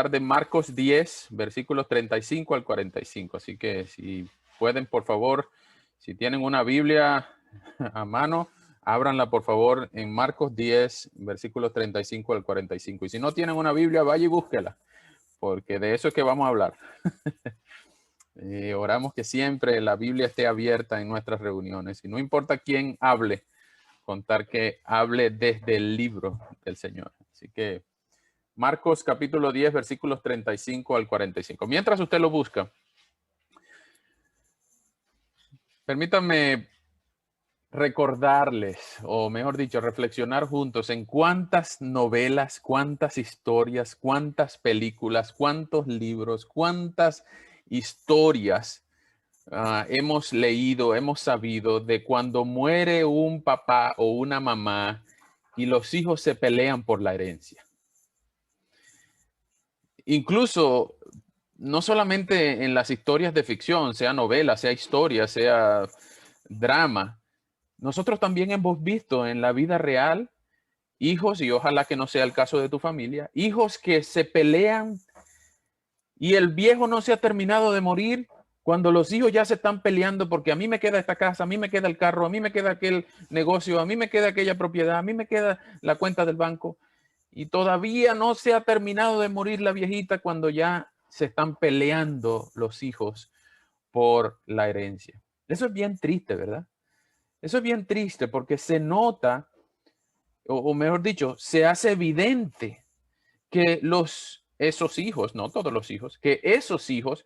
de Marcos 10, versículos 35 al 45. Así que si pueden, por favor, si tienen una Biblia a mano, ábranla, por favor, en Marcos 10, versículos 35 al 45. Y si no tienen una Biblia, vaya y búsquela, porque de eso es que vamos a hablar. Oramos que siempre la Biblia esté abierta en nuestras reuniones. Y no importa quién hable, contar que hable desde el libro del Señor. Así que Marcos capítulo 10, versículos 35 al 45. Mientras usted lo busca, permítanme recordarles, o mejor dicho, reflexionar juntos en cuántas novelas, cuántas historias, cuántas películas, cuántos libros, cuántas historias hemos leído, hemos sabido de cuando muere un papá o una mamá y los hijos se pelean por la herencia. Incluso, no solamente en las historias de ficción, sea novela, sea historia, sea drama, nosotros también hemos visto en la vida real hijos, y ojalá que no sea el caso de tu familia, hijos que se pelean y el viejo no se ha terminado de morir cuando los hijos ya se están peleando porque a mí me queda esta casa, a mí me queda el carro, a mí me queda aquel negocio, a mí me queda aquella propiedad, a mí me queda la cuenta del banco. Y todavía no se ha terminado de morir la viejita cuando ya se están peleando los hijos por la herencia. Eso es bien triste, ¿verdad? Eso es bien triste porque se nota, o mejor dicho, se hace evidente que esos hijos, no todos los hijos, que esos hijos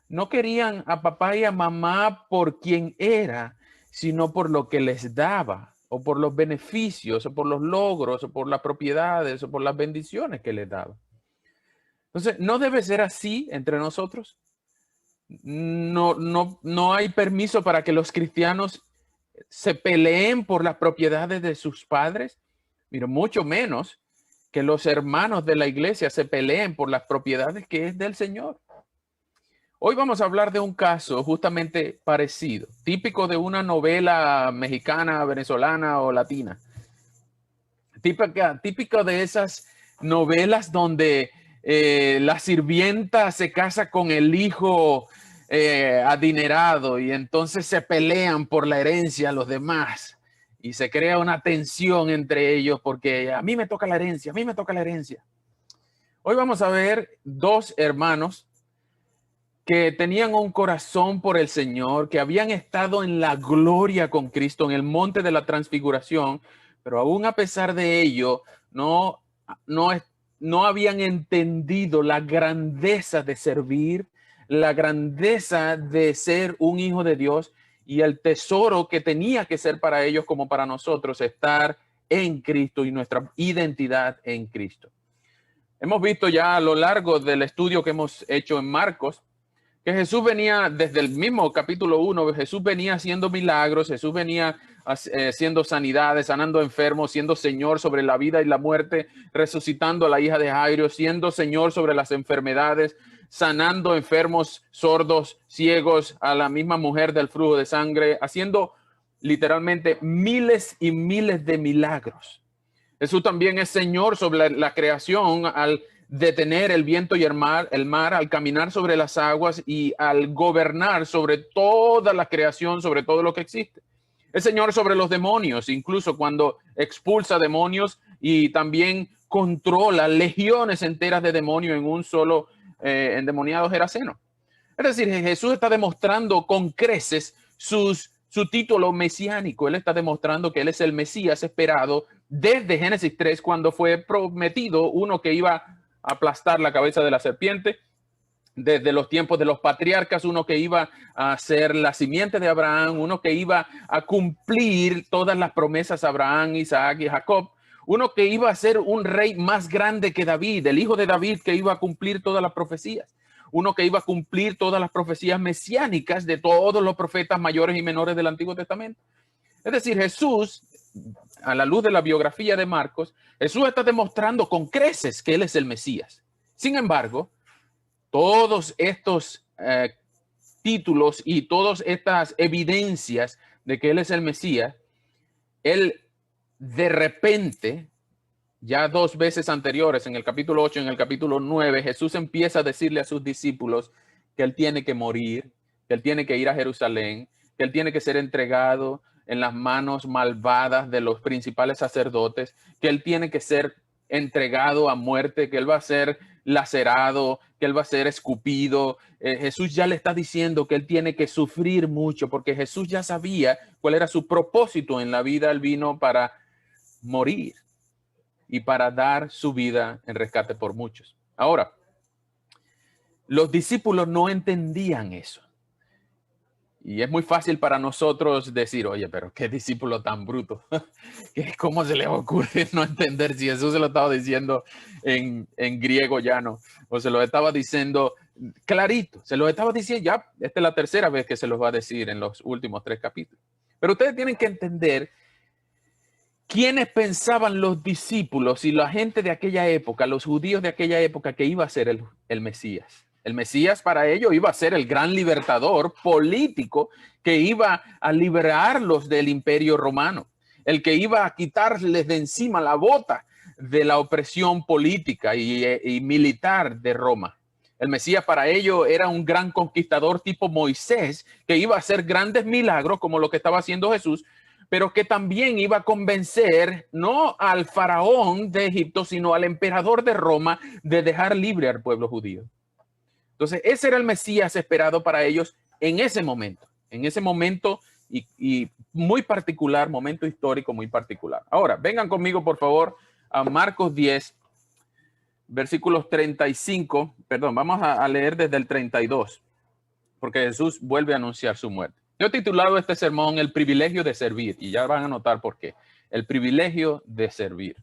no querían a papá y a mamá por quien era, sino por lo que les daba, o por los beneficios, o por los logros, o por las propiedades, o por las bendiciones que les daba. Entonces, no debe ser así entre nosotros. No hay permiso para que los cristianos se peleen por las propiedades de sus padres. Mira, mucho menos que los hermanos de la iglesia se peleen por las propiedades que es del Señor. Hoy vamos a hablar de un caso justamente parecido, típico de una novela mexicana, venezolana o latina. Típico de esas novelas donde la sirvienta se casa con el hijo adinerado y entonces se pelean por la herencia a los demás y se crea una tensión entre ellos porque a mí me toca la herencia, a mí me toca la herencia. Hoy vamos a ver dos hermanos que tenían un corazón por el Señor, que habían estado en la gloria con Cristo en el monte de la transfiguración, pero aún a pesar de ello, no habían entendido la grandeza de servir, la grandeza de ser un hijo de Dios y el tesoro que tenía que ser para ellos como para nosotros estar en Cristo y nuestra identidad en Cristo. Hemos visto ya a lo largo del estudio que hemos hecho en Marcos, que Jesús venía desde el mismo capítulo 1, Jesús venía haciendo milagros, Jesús venía haciendo sanidades, sanando enfermos, siendo Señor sobre la vida y la muerte, resucitando a la hija de Jairo, siendo Señor sobre las enfermedades, sanando enfermos, sordos, ciegos, a la misma mujer del flujo de sangre, haciendo literalmente miles y miles de milagros. Jesús también es Señor sobre la creación al detener el viento y el mar, al caminar sobre las aguas y al gobernar sobre toda la creación, sobre todo lo que existe. Es Señor sobre los demonios, incluso cuando expulsa demonios y también controla legiones enteras de demonios en un solo endemoniado geraseno. Es decir, Jesús está demostrando con creces su título mesiánico. Él está demostrando que Él es el Mesías esperado desde Génesis 3, cuando fue prometido uno que iba a aplastar la cabeza de la serpiente. Desde los tiempos de los patriarcas, uno que iba a ser la simiente de Abraham, uno que iba a cumplir todas las promesas a Abraham, Isaac y Jacob, uno que iba a ser un rey más grande que David, el hijo de David que iba a cumplir todas las profecías, uno que iba a cumplir todas las profecías mesiánicas de todos los profetas mayores y menores del Antiguo Testamento. Es decir, Jesús, a la luz de la biografía de Marcos, Jesús está demostrando con creces que Él es el Mesías. Sin embargo, todos estos títulos y todas estas evidencias de que Él es el Mesías, Él de repente Ya dos veces anteriores, en el capítulo 8 y en el capítulo 9, Jesús empieza a decirle a sus discípulos que él tiene que morir, que él tiene que ir a Jerusalén, que él tiene que ser entregado en las manos malvadas de los principales sacerdotes, que él tiene que ser entregado a muerte, que él va a ser lacerado, que él va a ser escupido. Jesús ya le está diciendo que él tiene que sufrir mucho, porque Jesús ya sabía cuál era su propósito en la vida. Él vino para morir y para dar su vida en rescate por muchos. Ahora, los discípulos no entendían eso. Y es muy fácil para nosotros decir, oye, pero qué discípulo tan bruto. ¿Cómo se le ocurre no entender si Jesús se lo estaba diciendo en griego llano? O se lo estaba diciendo clarito. Se lo estaba diciendo ya. Esta es la tercera vez que se los va a decir en los últimos 3 capítulos. Pero ustedes tienen que entender quiénes pensaban los discípulos y la gente de aquella época, los judíos de aquella época, que iba a ser el Mesías. El Mesías para ellos iba a ser el gran libertador político que iba a liberarlos del imperio romano, el que iba a quitarles de encima la bota de la opresión política y militar de Roma. El Mesías para ellos era un gran conquistador tipo Moisés, que iba a hacer grandes milagros como lo que estaba haciendo Jesús, pero que también iba a convencer no al faraón de Egipto, sino al emperador de Roma de dejar libre al pueblo judío. Entonces, ese era el Mesías esperado para ellos en ese momento y muy particular, momento histórico muy particular. Ahora, vengan conmigo, por favor, a Marcos 10, versículos 35, perdón, vamos a leer desde el 32, porque Jesús vuelve a anunciar su muerte. Yo he titulado este sermón El privilegio de servir, y ya van a notar por qué. El privilegio de servir.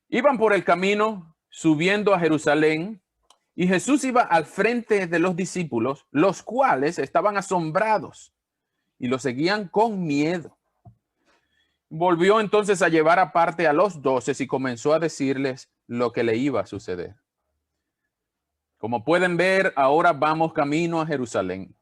Iban por el camino subiendo a Jerusalén, y Jesús iba al frente de los discípulos, los cuales estaban asombrados y lo seguían con miedo. Volvió entonces a llevar aparte a los 12 y comenzó a decirles lo que le iba a suceder. Como pueden ver, ahora vamos camino a Jerusalén,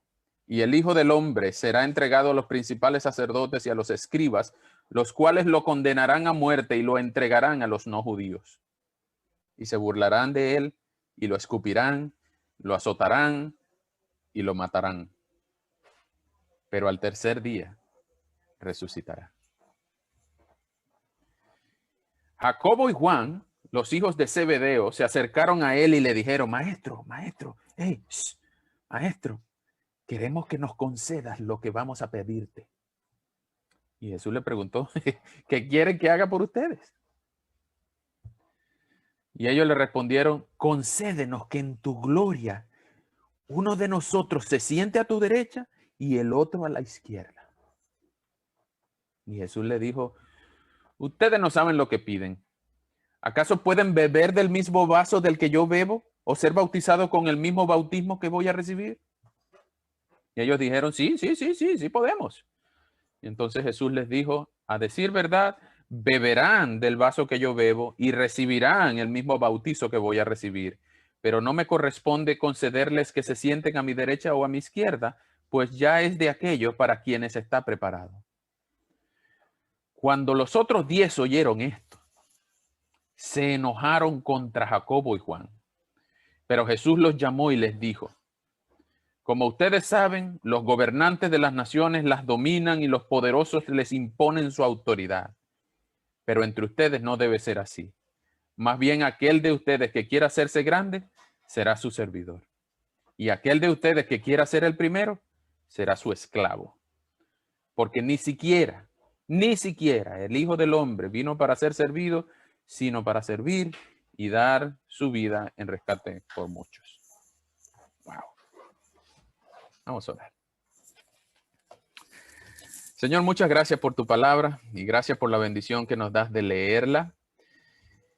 y el Hijo del Hombre será entregado a los principales sacerdotes y a los escribas, los cuales lo condenarán a muerte y lo entregarán a los no judíos. Y se burlarán de él, y lo escupirán, lo azotarán y lo matarán. Pero al tercer día resucitará. Jacobo y Juan, los hijos de Zebedeo, se acercaron a él y le dijeron, maestro, hey, maestro, queremos que nos concedas lo que vamos a pedirte. Y Jesús le preguntó, ¿qué quieren que haga por ustedes? Y ellos le respondieron, concédenos que en tu gloria uno de nosotros se siente a tu derecha y el otro a la izquierda. Y Jesús le dijo, ustedes no saben lo que piden. ¿Acaso pueden beber del mismo vaso del que yo bebo o ser bautizados con el mismo bautismo que voy a recibir? Y ellos dijeron, sí podemos. Y entonces Jesús les dijo, a decir verdad, beberán del vaso que yo bebo y recibirán el mismo bautizo que voy a recibir. Pero no me corresponde concederles que se sienten a mi derecha o a mi izquierda, pues ya es de aquello para quienes está preparado. Cuando los otros 10 oyeron esto, se enojaron contra Jacobo y Juan. Pero Jesús los llamó y les dijo, como ustedes saben, los gobernantes de las naciones las dominan y los poderosos les imponen su autoridad. Pero entre ustedes no debe ser así. Más bien aquel de ustedes que quiera hacerse grande, será su servidor. Y aquel de ustedes que quiera ser el primero, será su esclavo. Porque ni siquiera el Hijo del Hombre vino para ser servido, sino para servir y dar su vida en rescate por muchos. Wow. Vamos a orar. Señor, muchas gracias por tu palabra y gracias por la bendición que nos das de leerla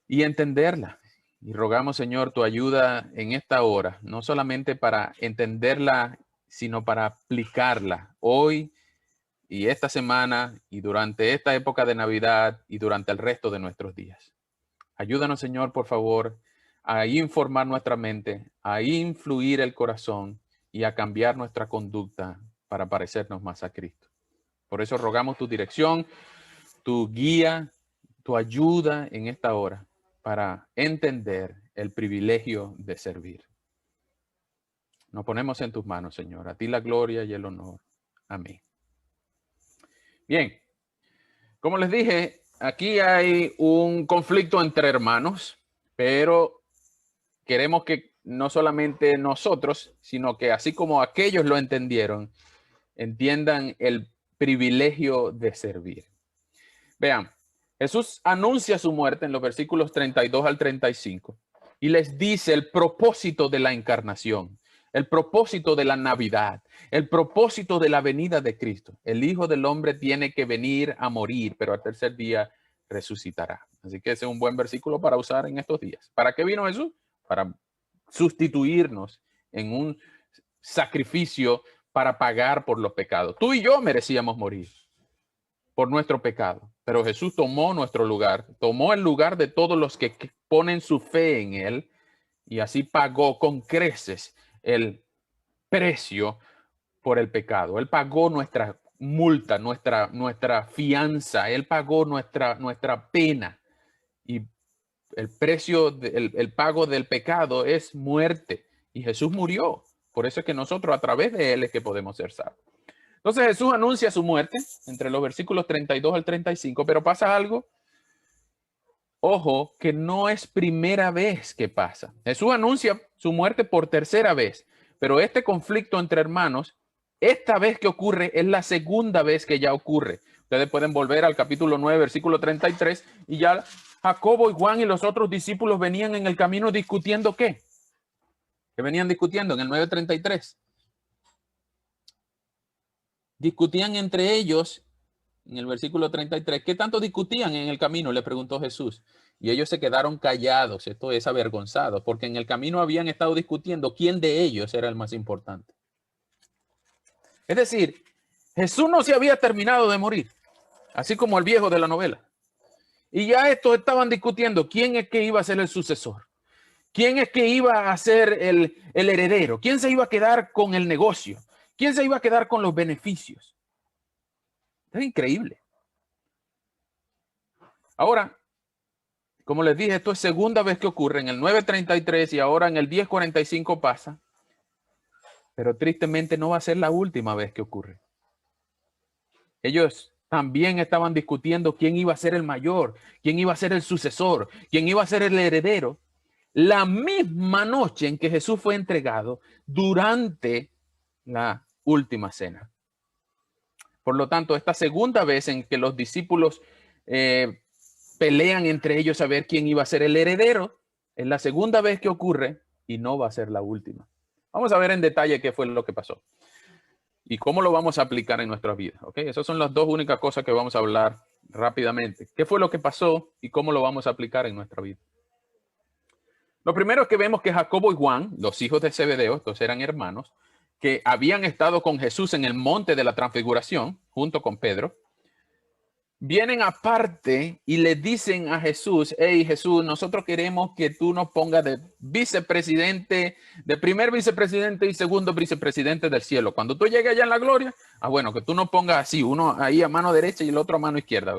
y entenderla. Y rogamos, Señor, tu ayuda en esta hora, no solamente para entenderla, sino para aplicarla hoy y esta semana y durante esta época de Navidad y durante el resto de nuestros días. Ayúdanos, Señor, por favor, a informar nuestra mente, a influir el corazón y a cambiar nuestra conducta para parecernos más a Cristo. Por eso rogamos tu dirección, tu guía, tu ayuda en esta hora para entender el privilegio de servir. Nos ponemos en tus manos, Señor. A ti la gloria y el honor. Amén. Bien, como les dije, aquí hay un conflicto entre hermanos, pero queremos que no solamente nosotros, sino que así como aquellos lo entendieron, entiendan el privilegio de servir. Vean, Jesús anuncia su muerte en los versículos 32 al 35 y les dice el propósito de la encarnación, el propósito de la Navidad, el propósito de la venida de Cristo. El Hijo del Hombre tiene que venir a morir, pero al tercer día resucitará. Así que ese es un buen versículo para usar en estos días. ¿Para qué vino Jesús? Para sustituirnos en un sacrificio para pagar por los pecados. Tú y yo merecíamos morir por nuestro pecado, pero Jesús tomó nuestro lugar, tomó el lugar de todos los que ponen su fe en él y así pagó con creces el precio por el pecado. Él pagó nuestra multa, nuestra fianza, él pagó nuestra pena y el precio, el pago del pecado es muerte y Jesús murió. Por eso es que nosotros a través de él es que podemos ser salvos. Entonces Jesús anuncia su muerte entre los versículos 32 al 35, pero pasa algo. Ojo, que no es primera vez que pasa. Jesús anuncia su muerte por tercera vez, pero este conflicto entre hermanos, esta vez que ocurre, es la segunda vez que ya ocurre. Ustedes pueden volver al capítulo 9, versículo 33, y ya Jacobo y Juan y los otros discípulos venían en el camino discutiendo ¿qué? ¿Qué venían discutiendo en el 9:33? Discutían entre ellos, en el versículo 33, ¿qué tanto discutían en el camino? Le preguntó Jesús. Y ellos se quedaron callados, esto es avergonzados, porque en el camino habían estado discutiendo quién de ellos era el más importante. Es decir, Jesús no se había terminado de morir, así como el viejo de la novela. Y ya estos estaban discutiendo quién es que iba a ser el sucesor, quién es que iba a ser el heredero, quién se iba a quedar con el negocio, quién se iba a quedar con los beneficios. Es increíble. Ahora, como les dije, esto es segunda vez que ocurre en el 9:33 y ahora en el 10:45 pasa. Pero tristemente no va a ser la última vez que ocurre. Ellos también estaban discutiendo quién iba a ser el mayor, quién iba a ser el sucesor, quién iba a ser el heredero. La misma noche en que Jesús fue entregado durante la última cena. Por lo tanto, esta segunda vez en que los discípulos pelean entre ellos a ver quién iba a ser el heredero, es la segunda vez que ocurre y no va a ser la última. Vamos a ver en detalle qué fue lo que pasó y cómo lo vamos a aplicar en nuestra vida. ¿Okay? Esas son las dos únicas cosas que vamos a hablar rápidamente. ¿Qué fue lo que pasó y cómo lo vamos a aplicar en nuestra vida? Lo primero es que vemos que Jacobo y Juan, los hijos de Zebedeo, estos eran hermanos, que habían estado con Jesús en el monte de la transfiguración, junto con Pedro, vienen aparte y le dicen a Jesús, hey Jesús, nosotros queremos que tú nos pongas de vicepresidente, de primer vicepresidente y segundo vicepresidente del cielo. Cuando tú llegues allá en la gloria, bueno, que tú nos pongas así, uno ahí a mano derecha y el otro a mano izquierda.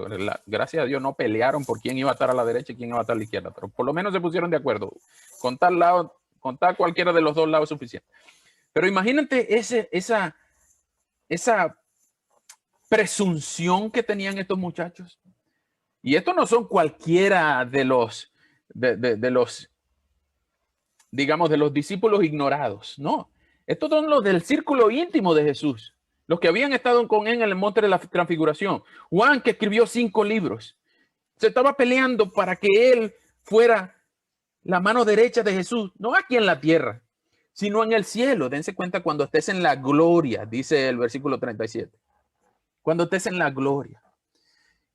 Gracias a Dios no pelearon por quién iba a estar a la derecha y quién iba a estar a la izquierda, pero por lo menos se pusieron de acuerdo. Con tal cualquiera de los dos lados es suficiente. Pero imagínate esa presunción que tenían estos muchachos. Y estos no son cualquiera de los, digamos, de los discípulos ignorados. No, estos son los del círculo íntimo de Jesús, los que habían estado con él en el monte de la transfiguración. Juan, que escribió 5 libros, se estaba peleando para que él fuera la mano derecha de Jesús, no aquí en la tierra, sino en el cielo. Dense cuenta cuando estés en la gloria, dice el versículo 37. Cuando estés en la gloria.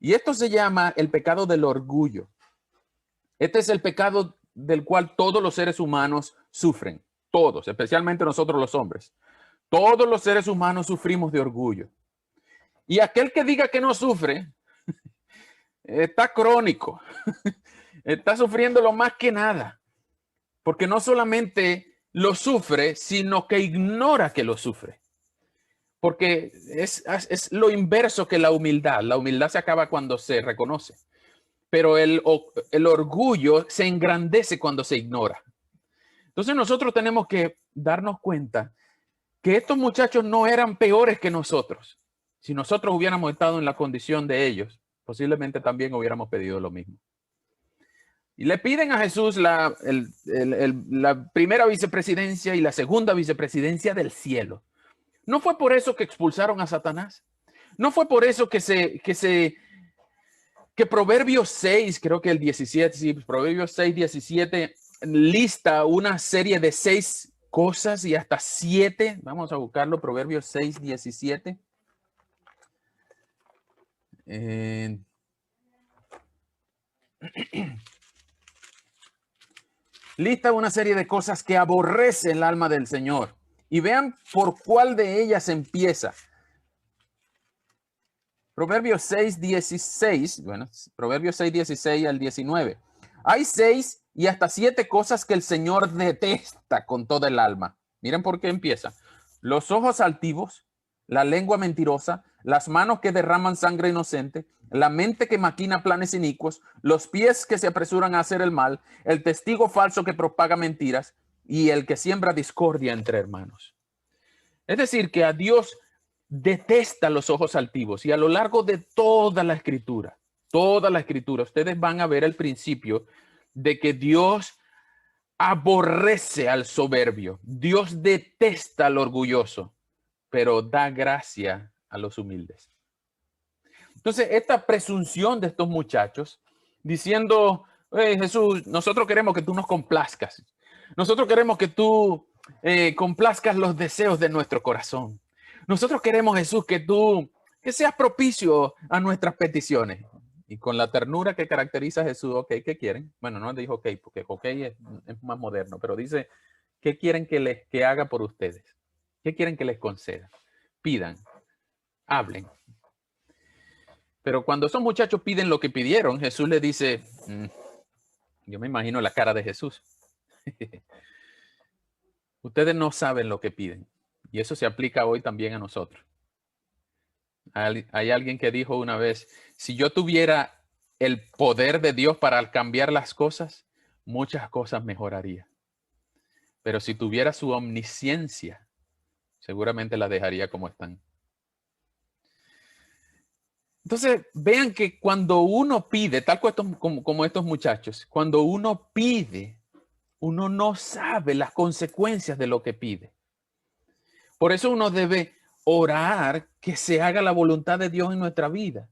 Y esto se llama el pecado del orgullo. Este es el pecado del cual todos los seres humanos sufren. Todos, especialmente nosotros los hombres. Todos los seres humanos sufrimos de orgullo. Y aquel que diga que no sufre, está crónico. Está sufriéndolo más que nada. Porque no solamente lo sufre, sino que ignora que lo sufre. Porque es lo inverso que la humildad. La humildad se acaba cuando se reconoce. pero el orgullo se engrandece cuando se ignora. Entonces nosotros tenemos que darnos cuenta que estos muchachos no eran peores que nosotros. Si nosotros hubiéramos estado en la condición de ellos, posiblemente también hubiéramos pedido lo mismo. Y le piden a Jesús la primera vicepresidencia y la segunda vicepresidencia del cielo. ¿No fue por eso que expulsaron a Satanás? ¿No fue por eso que Proverbios 6, creo que el 17, sí, Proverbios 6, 17, lista una serie de 6 cosas y hasta 7? Vamos a buscarlo, Proverbios 6, 17. Lista una serie de cosas que aborrece el alma del Señor. Y vean por cuál de ellas empieza. Proverbios 6, 16. Bueno, Proverbios 6, 16 al 19. Hay 6 y hasta 7 cosas que el Señor detesta con toda el alma. Miren por qué empieza. Los ojos altivos, la lengua mentirosa, las manos que derraman sangre inocente, la mente que maquina planes inicuos, los pies que se apresuran a hacer el mal, el testigo falso que propaga mentiras y el que siembra discordia entre hermanos. Es decir, que a Dios detesta los ojos altivos, y a lo largo de toda la escritura, ustedes van a ver el principio de que Dios aborrece al soberbio. Dios detesta al orgulloso, pero da gracia a los humildes. Entonces, esta presunción de estos muchachos diciendo, hey, Jesús, nosotros queremos que tú nos complazcas. Nosotros queremos que tú complazcas los deseos de nuestro corazón. Nosotros queremos, Jesús, que seas propicio a nuestras peticiones. Y con la ternura que caracteriza a Jesús, ok, ¿qué quieren? Bueno, no dijo ok, porque ok es más moderno, pero dice, ¿qué quieren que haga por ustedes? ¿Qué quieren que les conceda? Pidan, hablen. Pero cuando esos muchachos piden lo que pidieron, Jesús les dice, yo me imagino la cara de Jesús. Ustedes no saben lo que piden. Y eso se aplica hoy también a nosotros. Hay alguien que dijo una vez, si yo tuviera el poder de Dios para cambiar las cosas, muchas cosas mejoraría. Pero si tuviera su omnisciencia, seguramente las dejaría como están. Entonces, vean que cuando uno pide, tal como estos muchachos, cuando uno pide, uno no sabe las consecuencias de lo que pide. Por eso uno debe orar que se haga la voluntad de Dios en nuestra vida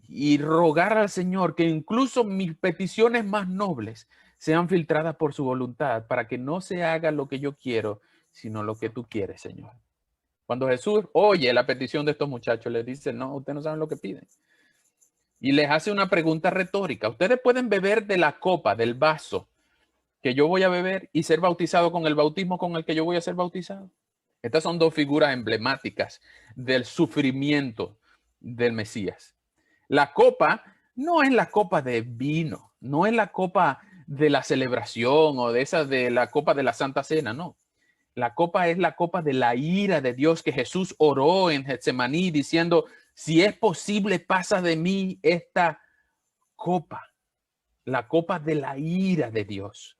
y rogar al Señor que incluso mis peticiones más nobles sean filtradas por su voluntad para que no se haga lo que yo quiero, sino lo que tú quieres, Señor. Cuando Jesús oye la petición de estos muchachos, les dice, no, ustedes no saben lo que piden. Y les hace una pregunta retórica. Ustedes pueden beber de la copa, del vaso que yo voy a beber y ser bautizado con el bautismo con el que yo voy a ser bautizado. Estas son dos figuras emblemáticas del sufrimiento del Mesías. La copa no es la copa de vino, no es la copa de la celebración o de la copa de la Santa Cena, no. La copa es la copa de la ira de Dios que Jesús oró en Getsemaní diciendo, si es posible, pasa de mí esta copa, la copa de la ira de Dios.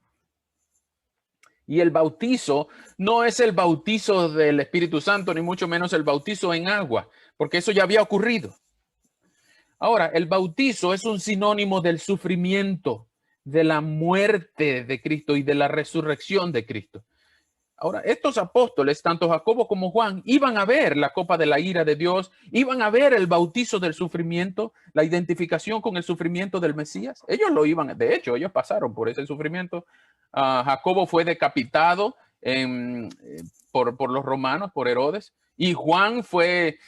Y el bautizo no es el bautizo del Espíritu Santo, ni mucho menos el bautizo en agua, porque eso ya había ocurrido. Ahora, el bautizo es un sinónimo del sufrimiento, de la muerte de Cristo y de la resurrección de Cristo. Ahora, estos apóstoles, tanto Jacobo como Juan, iban a ver la copa de la ira de Dios, iban a ver el bautizo del sufrimiento, la identificación con el sufrimiento del Mesías. Ellos lo iban, de hecho, ellos pasaron por ese sufrimiento. Jacobo fue decapitado por los romanos, por Herodes, y Juan fue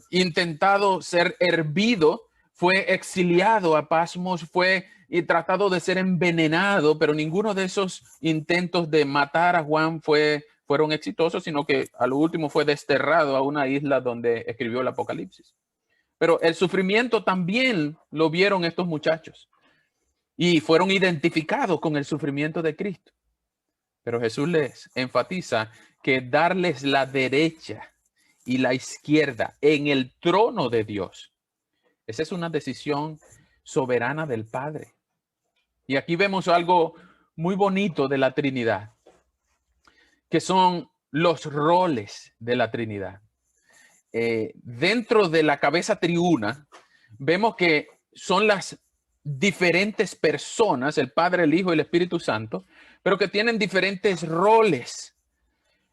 intentado ser hervido, fue exiliado a Pasmos, fue tratado de ser envenenado, pero ninguno de esos intentos de matar a Juan fueron exitosos, sino que a lo último fue desterrado a una isla donde escribió el Apocalipsis. Pero el sufrimiento también lo vieron estos muchachos y fueron identificados con el sufrimiento de Cristo. Pero Jesús les enfatiza que darles la derecha y la izquierda en el trono de Dios, esa es una decisión soberana del Padre. Y aquí vemos algo muy bonito de la Trinidad, que son los roles de la Trinidad. Dentro de la cabeza triuna, vemos que son las diferentes personas, el Padre, el Hijo y el Espíritu Santo, pero que tienen diferentes roles.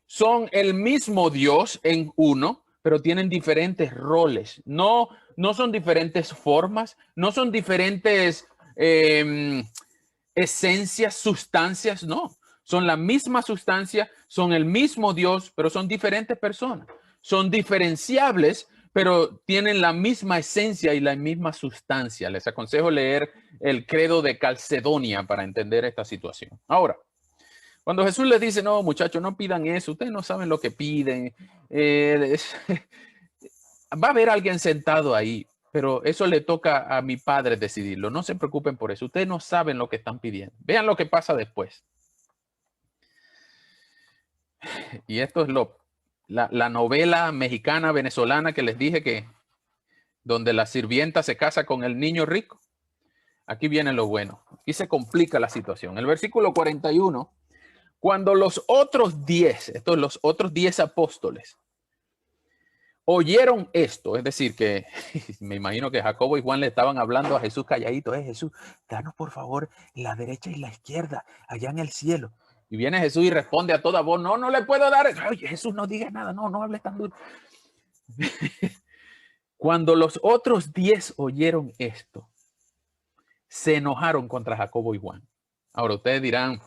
Son el mismo Dios en uno, pero tienen diferentes roles. No son diferentes formas, no son diferentes esencias, sustancias, no. Son la misma sustancia, son el mismo Dios, pero son diferentes personas. Son diferenciables, pero tienen la misma esencia y la misma sustancia. Les aconsejo leer el Credo de Calcedonia para entender esta situación. Ahora, cuando Jesús les dice, no, muchachos, no pidan eso, ustedes no saben lo que piden. Va a haber alguien sentado ahí, pero eso le toca a mi Padre decidirlo. No se preocupen por eso. Ustedes no saben lo que están pidiendo. Vean lo que pasa después. Y esto es la novela mexicana, venezolana que les dije que donde la sirvienta se casa con el niño rico. Aquí viene lo bueno. Aquí se complica la situación. El versículo 41, cuando los otros 10, estos los otros 10 apóstoles, oyeron esto, es decir, que me imagino que Jacobo y Juan le estaban hablando a Jesús calladito, Jesús, danos por favor la derecha y la izquierda, allá en el cielo. Y viene Jesús y responde a toda voz, no le puedo dar. Ay, Jesús, no digas nada, no hables tan duro. Cuando los otros 10 oyeron esto, se enojaron contra Jacobo y Juan. Ahora ustedes dirán,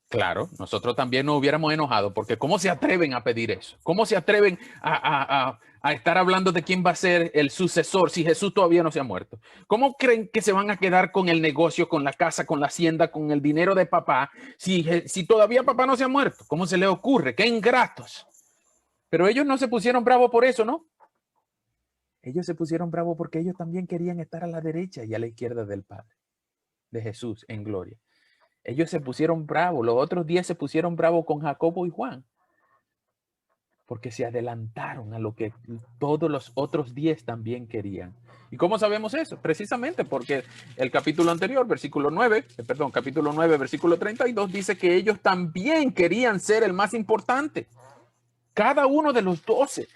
claro, nosotros también nos hubiéramos enojado, porque ¿cómo se atreven a pedir eso? ¿Cómo se atreven a estar hablando de quién va a ser el sucesor si Jesús todavía no se ha muerto? ¿Cómo creen que se van a quedar con el negocio, con la casa, con la hacienda, con el dinero de papá si todavía papá no se ha muerto? ¿Cómo se les ocurre? ¡Qué ingratos! Pero ellos no se pusieron bravos por eso, ¿no? Ellos se pusieron bravos porque ellos también querían estar a la derecha y a la izquierda del Padre, de Jesús en gloria. Ellos se pusieron bravos, los otros 10 se pusieron bravos con Jacobo y Juan, porque se adelantaron a lo que todos los otros 10 también querían. ¿Y cómo sabemos eso? Precisamente porque el capítulo anterior, capítulo 9, versículo 32, dice que ellos también querían ser el más importante. Cada uno de los 12,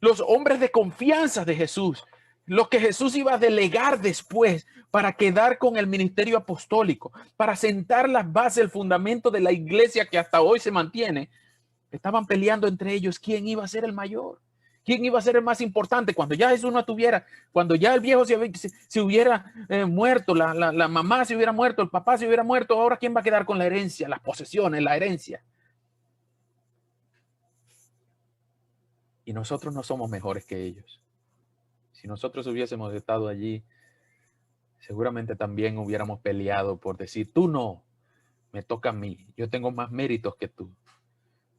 los hombres de confianza de Jesús, los que Jesús iba a delegar después para quedar con el ministerio apostólico, para sentar las bases, el fundamento de la iglesia que hasta hoy se mantiene, estaban peleando entre ellos quién iba a ser el mayor, quién iba a ser el más importante. Cuando ya Jesús no estuviera, cuando ya el viejo se hubiera muerto, la mamá se hubiera muerto, el papá se hubiera muerto, ahora quién va a quedar con la herencia, las posesiones, la herencia. Y nosotros no somos mejores que ellos. Si nosotros hubiésemos estado allí, seguramente también hubiéramos peleado por decir, tú no, me toca a mí, yo tengo más méritos que tú,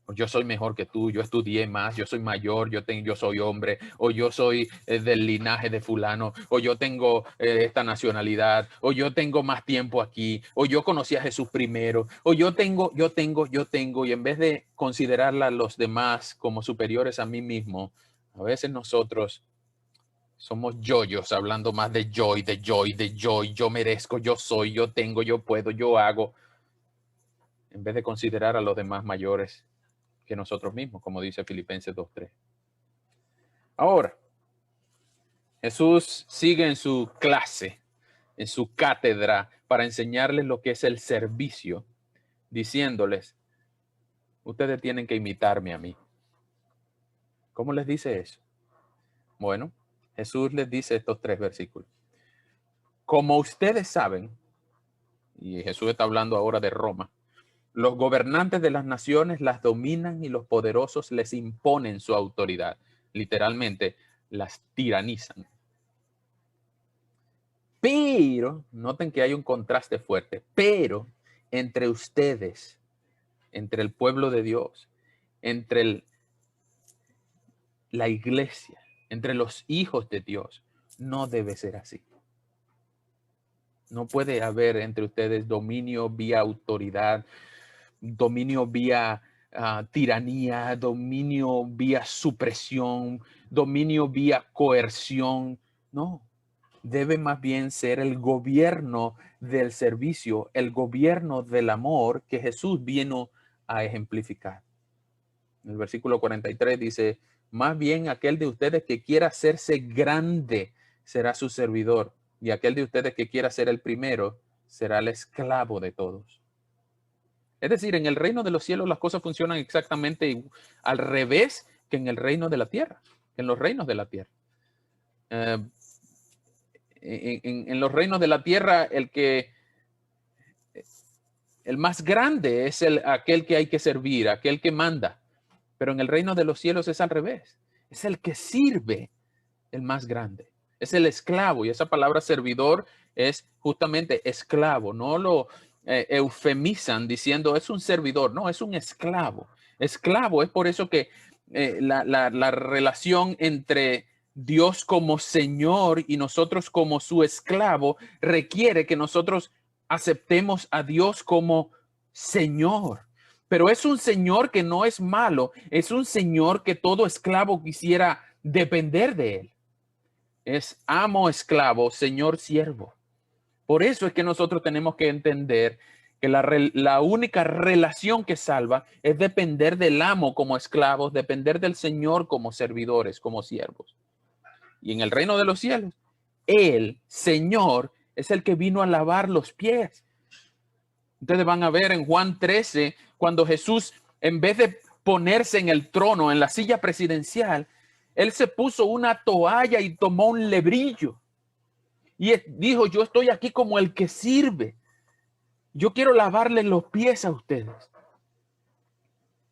o yo soy mejor que tú, yo estudié más, yo soy mayor, yo soy hombre, o yo soy del linaje de fulano, o yo tengo esta nacionalidad, o yo tengo más tiempo aquí, o yo conocí a Jesús primero, o yo tengo, y en vez de considerar a los demás como superiores a mí mismo, a veces nosotros somos yoyos, hablando más de yo, yo merezco, yo soy, yo tengo, yo puedo, yo hago, en vez de considerar a los demás mayores que nosotros mismos, como dice Filipenses 2:3. Ahora, Jesús sigue en su clase, en su cátedra, para enseñarles lo que es el servicio, diciéndoles, ustedes tienen que imitarme a mí. ¿Cómo les dice eso? Bueno, Jesús les dice estos 3 versículos. Como ustedes saben, y Jesús está hablando ahora de Roma, los gobernantes de las naciones las dominan y los poderosos les imponen su autoridad. Literalmente, las tiranizan. Pero, noten que hay un contraste fuerte, pero entre ustedes, entre el pueblo de Dios, entre la iglesia, entre los hijos de Dios, no debe ser así. No puede haber entre ustedes dominio vía autoridad, dominio vía tiranía, dominio vía supresión, dominio vía coerción. No. debe más bien ser el gobierno del servicio, el gobierno del amor que Jesús vino a ejemplificar. En el versículo 43 dice, más bien aquel de ustedes que quiera hacerse grande será su servidor, y aquel de ustedes que quiera ser el primero será el esclavo de todos. Es decir, en el reino de los cielos las cosas funcionan exactamente al revés que en el reino de la tierra, en los reinos de la tierra. En los reinos de la tierra, el más grande es aquel que hay que servir, aquel que manda. Pero en el reino de los cielos es al revés. Es el que sirve el más grande. Es el esclavo. Y esa palabra servidor es justamente esclavo. No lo eufemizan diciendo es un servidor. No, es un esclavo. Esclavo es por eso que la relación entre Dios como Señor y nosotros como su esclavo requiere que nosotros aceptemos a Dios como Señor. Pero es un Señor que no es malo, es un Señor que todo esclavo quisiera depender de él. Es amo esclavo, Señor siervo. Por eso es que nosotros tenemos que entender que la única relación que salva es depender del amo como esclavos, depender del Señor como servidores, como siervos. Y en el reino de los cielos, el Señor es el que vino a lavar los pies. Ustedes van a ver en Juan 13, cuando Jesús, en vez de ponerse en el trono, en la silla presidencial, él se puso una toalla y tomó un lebrillo. Y dijo, yo estoy aquí como el que sirve. Yo quiero lavarle los pies a ustedes.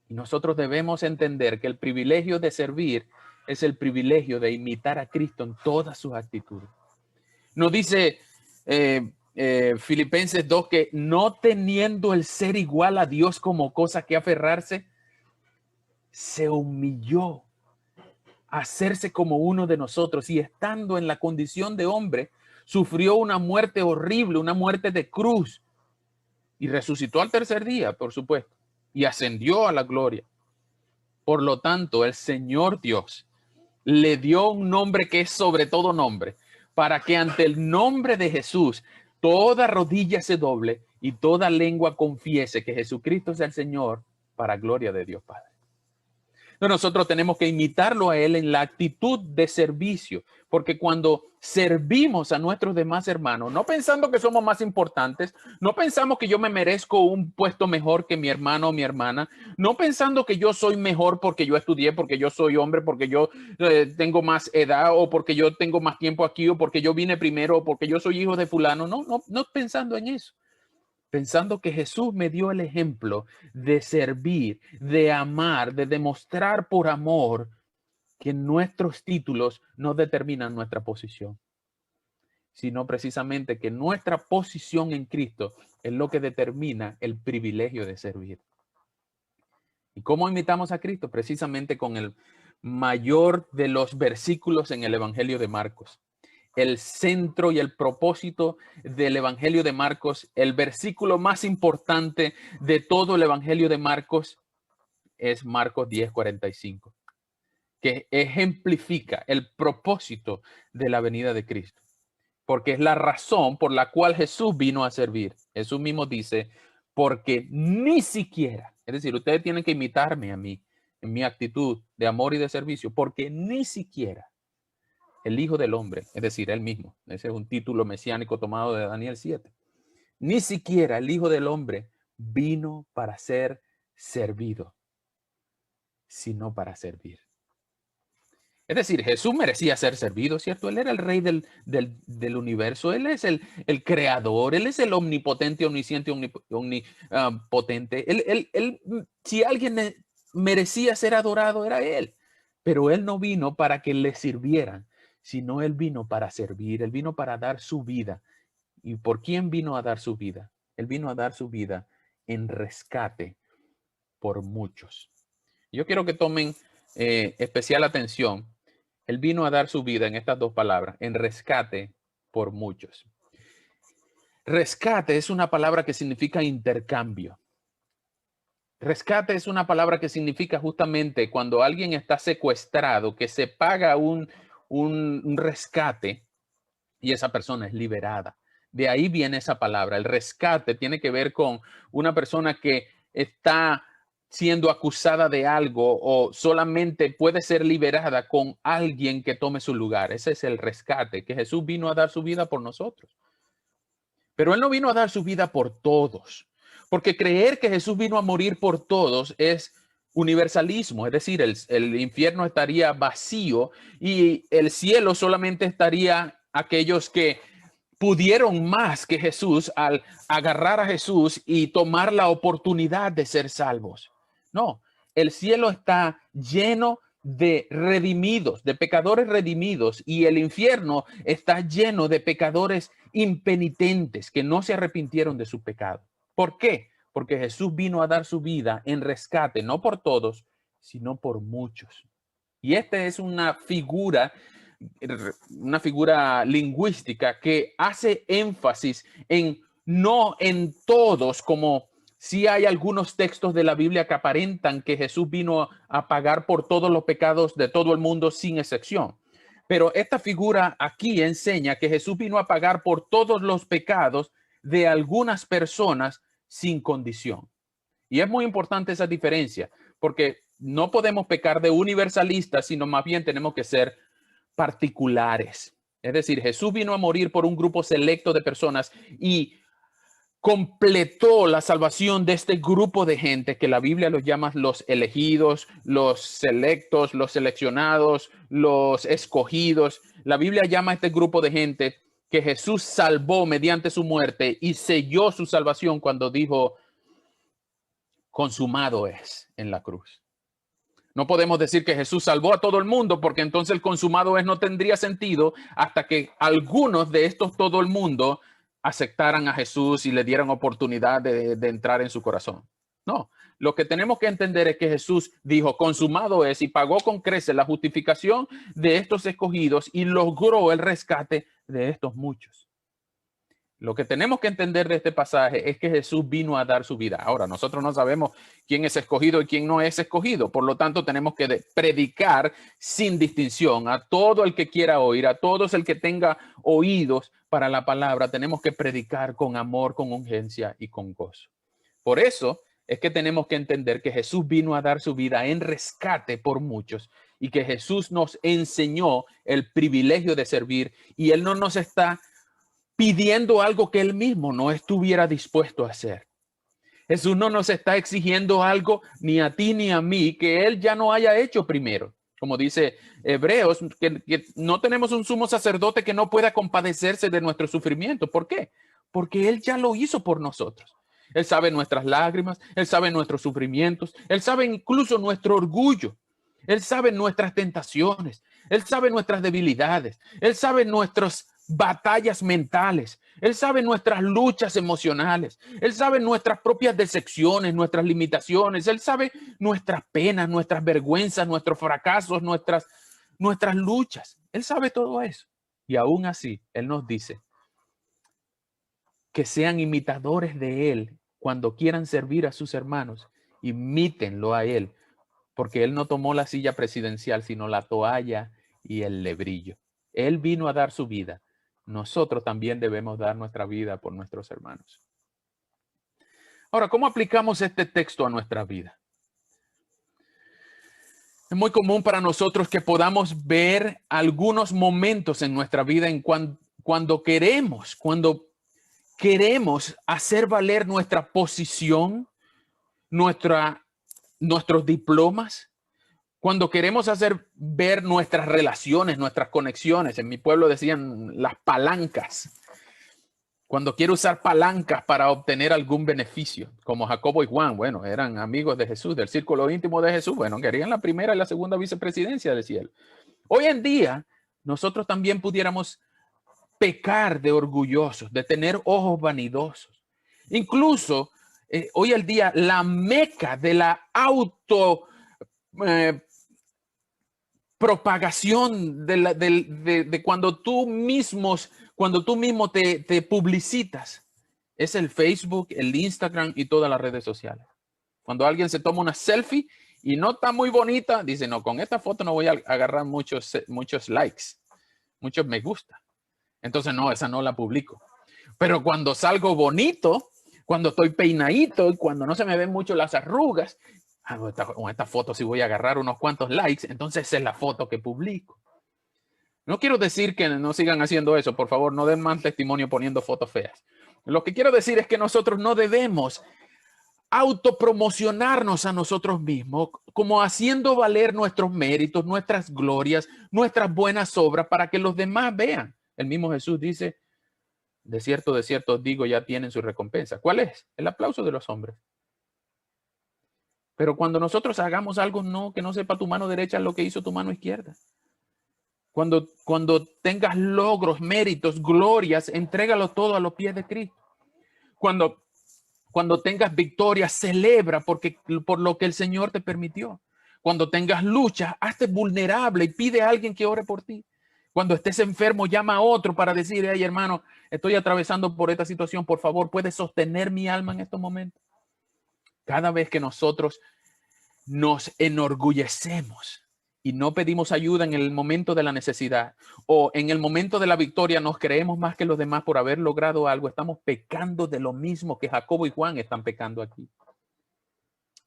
Y nosotros debemos entender que el privilegio de servir es el privilegio de imitar a Cristo en todas sus actitudes. Nos dice Filipenses 2 que no teniendo el ser igual a Dios como cosa que aferrarse, se humilló a hacerse como uno de nosotros y estando en la condición de hombre, sufrió una muerte horrible, una muerte de cruz y resucitó al tercer día, por supuesto, y ascendió a la gloria. Por lo tanto, el Señor Dios le dio un nombre que es sobre todo nombre, para que ante el nombre de Jesús toda rodilla se doble y toda lengua confiese que Jesucristo es el Señor, para gloria de Dios Padre. Nosotros tenemos que imitarlo a Él en la actitud de servicio, porque cuando servimos a nuestros demás hermanos, no pensando que somos más importantes, no pensamos que yo me merezco un puesto mejor que mi hermano o mi hermana, no pensando que yo soy mejor porque yo estudié, porque yo soy hombre, porque yo tengo más edad o porque yo tengo más tiempo aquí o porque yo vine primero o porque yo soy hijo de fulano, no pensando en eso. Pensando que Jesús me dio el ejemplo de servir, de amar, de demostrar por amor que nuestros títulos no determinan nuestra posición, sino precisamente que nuestra posición en Cristo es lo que determina el privilegio de servir. ¿Y cómo imitamos a Cristo? Precisamente con el mayor de los versículos en el Evangelio de Marcos. El centro y el propósito del Evangelio de Marcos, el versículo más importante de todo el Evangelio de Marcos es Marcos 10:45, que ejemplifica el propósito de la venida de Cristo, porque es la razón por la cual Jesús vino a servir. Jesús mismo dice, porque ni siquiera, es decir, ustedes tienen que imitarme a mí en mi actitud de amor y de servicio, porque ni siquiera el Hijo del Hombre, es decir, él mismo. Ese es un título mesiánico tomado de Daniel 7. Ni siquiera el Hijo del Hombre vino para ser servido, sino para servir. Es decir, Jesús merecía ser servido, ¿cierto? Él era el rey del universo, él es el creador, él es el omnipotente, omnisciente, omnipotente. Si alguien merecía ser adorado, era él. Pero él no vino para que le sirvieran, sino él vino para servir, él vino para dar su vida. ¿Y por quién vino a dar su vida? Él vino a dar su vida en rescate por muchos. Yo quiero que tomen especial atención. Él vino a dar su vida en estas dos palabras, en rescate por muchos. Rescate es una palabra que significa intercambio. Rescate es una palabra que significa justamente cuando alguien está secuestrado, que se paga un rescate y esa persona es liberada. De ahí viene esa palabra. El rescate tiene que ver con una persona que está siendo acusada de algo o solamente puede ser liberada con alguien que tome su lugar. Ese es el rescate, que Jesús vino a dar su vida por nosotros. Pero Él no vino a dar su vida por todos, porque creer que Jesús vino a morir por todos es universalismo, es decir, el infierno estaría vacío y el cielo solamente estaría aquellos que pudieron más que Jesús al agarrar a Jesús y tomar la oportunidad de ser salvos. No, el cielo está lleno de redimidos, de pecadores redimidos, y el infierno está lleno de pecadores impenitentes que no se arrepintieron de su pecado. ¿Por qué? Porque Jesús vino a dar su vida en rescate, no por todos, sino por muchos. Y esta es una figura lingüística que hace énfasis en no en todos, como si hay algunos textos de la Biblia que aparentan que Jesús vino a pagar por todos los pecados de todo el mundo sin excepción. Pero esta figura aquí enseña que Jesús vino a pagar por todos los pecados de algunas personas sin condición. Y es muy importante esa diferencia, porque no podemos pecar de universalistas, sino más bien tenemos que ser particulares. Es decir, Jesús vino a morir por un grupo selecto de personas y completó la salvación de este grupo de gente que la Biblia los llama los elegidos, los selectos, los seleccionados, los escogidos. La Biblia llama a este grupo de gente que Jesús salvó mediante su muerte y selló su salvación cuando dijo, consumado es, en la cruz. No podemos decir que Jesús salvó a todo el mundo, porque entonces el consumado es no tendría sentido hasta que algunos de estos todo el mundo aceptaran a Jesús y le dieran oportunidad de entrar en su corazón. No, lo que tenemos que entender es que Jesús dijo, consumado es, y pagó con creces la justificación de estos escogidos y logró el rescate de estos muchos. Lo que tenemos que entender de este pasaje es que Jesús vino a dar su vida. Ahora, nosotros no sabemos quién es escogido y quién no es escogido. Por lo tanto, tenemos que predicar sin distinción a todo el que quiera oír, a todos el que tenga oídos para la palabra. Tenemos que predicar con amor, con urgencia y con gozo. Por eso es que tenemos que entender que Jesús vino a dar su vida en rescate por muchos y que Jesús nos enseñó el privilegio de servir y Él no nos está pidiendo algo que él mismo no estuviera dispuesto a hacer. Jesús no nos está exigiendo algo ni a ti ni a mí que él ya no haya hecho primero. Como dice Hebreos, que no tenemos un sumo sacerdote que no pueda compadecerse de nuestro sufrimiento. ¿Por qué? Porque él ya lo hizo por nosotros. Él sabe nuestras lágrimas, él sabe nuestros sufrimientos, él sabe incluso nuestro orgullo. Él sabe nuestras tentaciones, él sabe nuestras debilidades, él sabe nuestros batallas mentales. Él sabe nuestras luchas emocionales. Él sabe nuestras propias decepciones, nuestras limitaciones. Él sabe nuestras penas, nuestras vergüenzas, nuestros fracasos, nuestras luchas. Él sabe todo eso. Y aún así, Él nos dice que sean imitadores de Él cuando quieran servir a sus hermanos. Imítenlo a Él, porque Él no tomó la silla presidencial, sino la toalla y el lebrillo. Él vino a dar su vida. Nosotros también debemos dar nuestra vida por nuestros hermanos. Ahora, ¿cómo aplicamos este texto a nuestra vida? Es muy común para nosotros que podamos ver algunos momentos en nuestra vida en cuando queremos hacer valer nuestra posición, nuestros diplomas, cuando queremos hacer ver nuestras relaciones, nuestras conexiones. En mi pueblo decían las palancas. Cuando quiero usar palancas para obtener algún beneficio, como Jacobo y Juan, bueno, eran amigos de Jesús, del círculo íntimo de Jesús, bueno, querían la primera y la segunda vicepresidencia del cielo. Hoy en día, nosotros también pudiéramos pecar de orgullosos, de tener ojos vanidosos. Incluso, hoy en día, la meca de la propagación de cuando tú mismo te publicitas es el Facebook, el Instagram y todas las redes sociales. Cuando alguien se toma una selfie y no está muy bonita, dice, no, con esta foto no voy a agarrar muchos likes, muchos me gusta. Entonces, no, esa no la publico. Pero cuando salgo bonito, cuando estoy peinadito y cuando no se me ven mucho las arrugas, con esta foto sí voy a agarrar unos cuantos likes, entonces esa es la foto que publico. No quiero decir que no sigan haciendo eso, por favor, no den más testimonio poniendo fotos feas. Lo que quiero decir es que nosotros no debemos autopromocionarnos a nosotros mismos como haciendo valer nuestros méritos, nuestras glorias, nuestras buenas obras para que los demás vean. El mismo Jesús dice, de cierto os digo, ya tienen su recompensa. ¿Cuál es? El aplauso de los hombres. Pero cuando nosotros hagamos algo, no, que no sepa tu mano derecha lo que hizo tu mano izquierda. Cuando tengas logros, méritos, glorias, entrégalo todo a los pies de Cristo. Cuando tengas victoria, celebra por lo que el Señor te permitió. Cuando tengas lucha, hazte vulnerable y pide a alguien que ore por ti. Cuando estés enfermo, llama a otro para decir, hey hermano, estoy atravesando por esta situación, por favor, ¿puedes sostener mi alma en estos momentos? Cada vez que nosotros nos enorgullecemos y no pedimos ayuda en el momento de la necesidad o en el momento de la victoria, nos creemos más que los demás por haber logrado algo, estamos pecando de lo mismo que Jacobo y Juan están pecando aquí.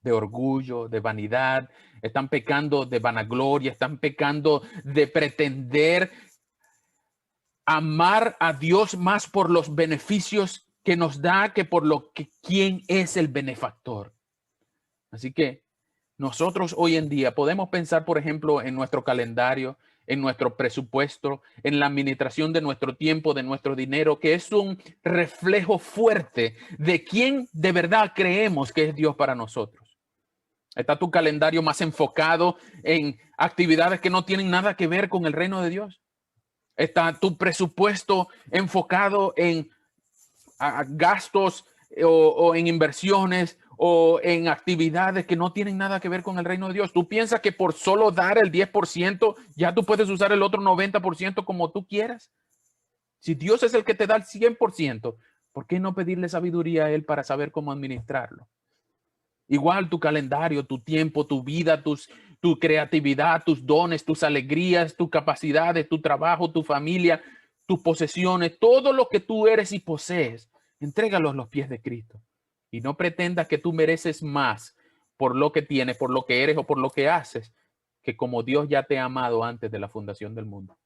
De orgullo, de vanidad, están pecando de vanagloria, están pecando de pretender amar a Dios más por los beneficios que nos da que por lo que quién es el benefactor. Así que nosotros hoy en día podemos pensar, por ejemplo, en nuestro calendario, en nuestro presupuesto, en la administración de nuestro tiempo, de nuestro dinero, que es un reflejo fuerte de quién de verdad creemos que es Dios para nosotros. ¿Está tu calendario más enfocado en actividades que no tienen nada que ver con el reino de Dios? ¿Está tu presupuesto enfocado en gastos o en inversiones o en actividades que no tienen nada que ver con el reino de Dios? ¿Tú piensas que por solo dar el 10% ya tú puedes usar el otro 90% como tú quieras? Si Dios es el que te da el 100%, ¿por qué no pedirle sabiduría a Él para saber cómo administrarlo? Igual tu calendario, tu tiempo, tu vida, tu creatividad, tus dones, tus alegrías, tus capacidades, tu trabajo, tu familia, tus posesiones, todo lo que tú eres y posees, entrégalo a los pies de Cristo. Y no pretendas que tú mereces más por lo que tienes, por lo que eres o por lo que haces, que como Dios ya te ha amado antes de la fundación del mundo.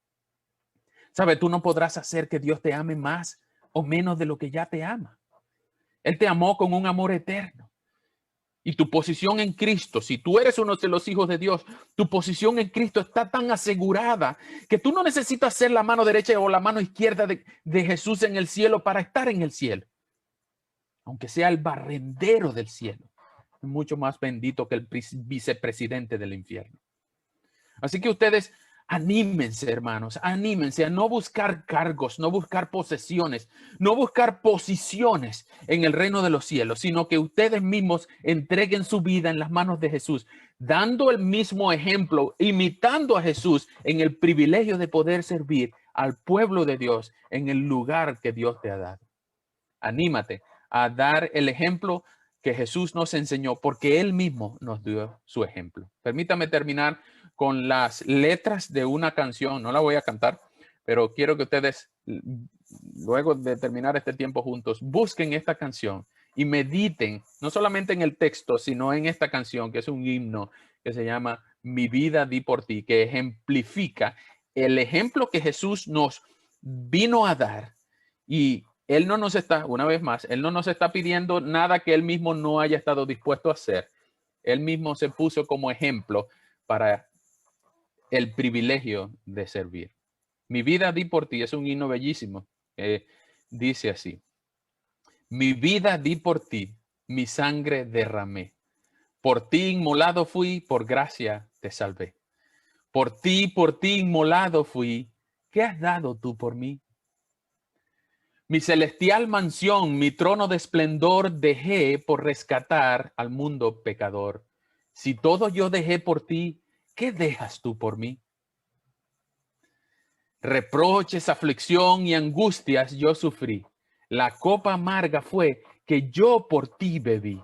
¿Sabes? Tú no podrás hacer que Dios te ame más o menos de lo que ya te ama. Él te amó con un amor eterno. Y tu posición en Cristo, si tú eres uno de los hijos de Dios, tu posición en Cristo está tan asegurada que tú no necesitas ser la mano derecha o la mano izquierda de Jesús en el cielo para estar en el cielo. Aunque sea el barrendero del cielo, es mucho más bendito que el vicepresidente del infierno. Así que ustedes anímense, hermanos, anímense a no buscar cargos, no buscar posesiones, no buscar posiciones en el reino de los cielos, sino que ustedes mismos entreguen su vida en las manos de Jesús, dando el mismo ejemplo, imitando a Jesús en el privilegio de poder servir al pueblo de Dios en el lugar que Dios te ha dado. Anímate a dar el ejemplo que Jesús nos enseñó, porque Él mismo nos dio su ejemplo. Permítame terminar con las letras de una canción. No la voy a cantar, pero quiero que ustedes, luego de terminar este tiempo juntos, busquen esta canción y mediten, no solamente en el texto, sino en esta canción, que es un himno que se llama Mi vida di por ti, que ejemplifica el ejemplo que Jesús nos vino a dar. Y Él no nos está, una vez más, Él no nos está pidiendo nada que Él mismo no haya estado dispuesto a hacer. Él mismo se puso como ejemplo para el privilegio de servir. Mi vida di por ti es un himno bellísimo. Dice así: mi vida di por ti, mi sangre derramé. Por ti inmolado fui, por gracia te salvé. Por ti inmolado fui. ¿Qué has dado tú por mí? Mi celestial mansión, mi trono de esplendor dejé por rescatar al mundo pecador. Si todo yo dejé por ti, ¿qué dejas tú por mí? Reproches, aflicción y angustias yo sufrí. La copa amarga fue que yo por ti bebí.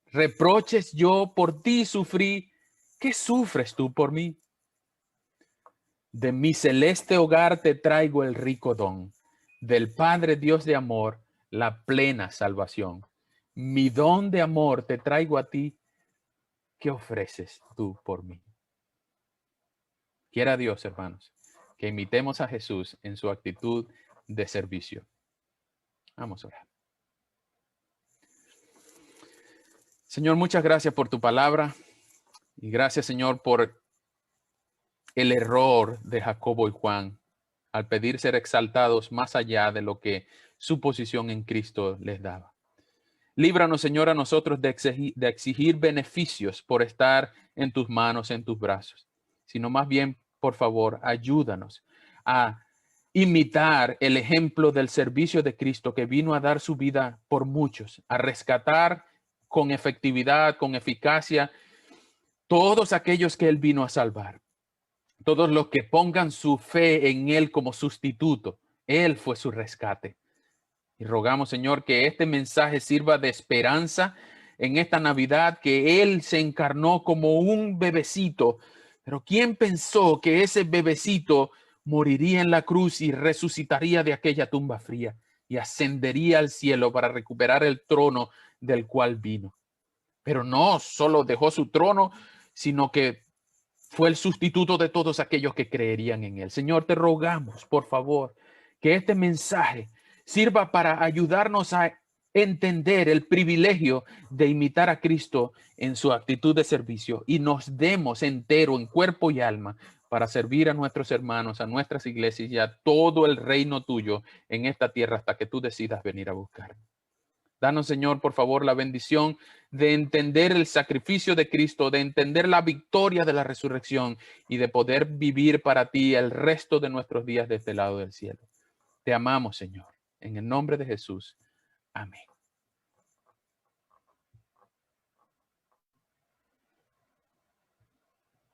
Reproches yo por ti sufrí. ¿Qué sufres tú por mí? De mi celeste hogar te traigo el rico don, del Padre Dios de amor, la plena salvación. Mi don de amor te traigo a ti. ¿Qué ofreces tú por mí? Quiera Dios, hermanos, que imitemos a Jesús en su actitud de servicio. Vamos a orar. Señor, muchas gracias por tu palabra y gracias, Señor, por el error de Jacobo y Juan al pedir ser exaltados más allá de lo que su posición en Cristo les daba. Líbranos, Señor, a nosotros de exigir beneficios por estar en tus manos, en tus brazos, sino más bien, por favor, ayúdanos a imitar el ejemplo del servicio de Cristo que vino a dar su vida por muchos, a rescatar con efectividad, con eficacia, todos aquellos que Él vino a salvar. Todos los que pongan su fe en Él como sustituto. Él fue su rescate. Y rogamos, Señor, que este mensaje sirva de esperanza en esta Navidad, que Él se encarnó como un bebecito. Pero ¿quién pensó que ese bebecito moriría en la cruz y resucitaría de aquella tumba fría y ascendería al cielo para recuperar el trono del cual vino? Pero no solo dejó su trono, sino que fue el sustituto de todos aquellos que creerían en Él. Señor, te rogamos, por favor, que este mensaje sirva para ayudarnos a entender el privilegio de imitar a Cristo en su actitud de servicio y nos demos entero en cuerpo y alma para servir a nuestros hermanos, a nuestras iglesias y a todo el reino tuyo en esta tierra hasta que tú decidas venir a buscarnos. Danos, Señor, por favor, la bendición de entender el sacrificio de Cristo, de entender la victoria de la resurrección y de poder vivir para ti el resto de nuestros días de este lado del cielo. Te amamos, Señor. En el nombre de Jesús. Amén.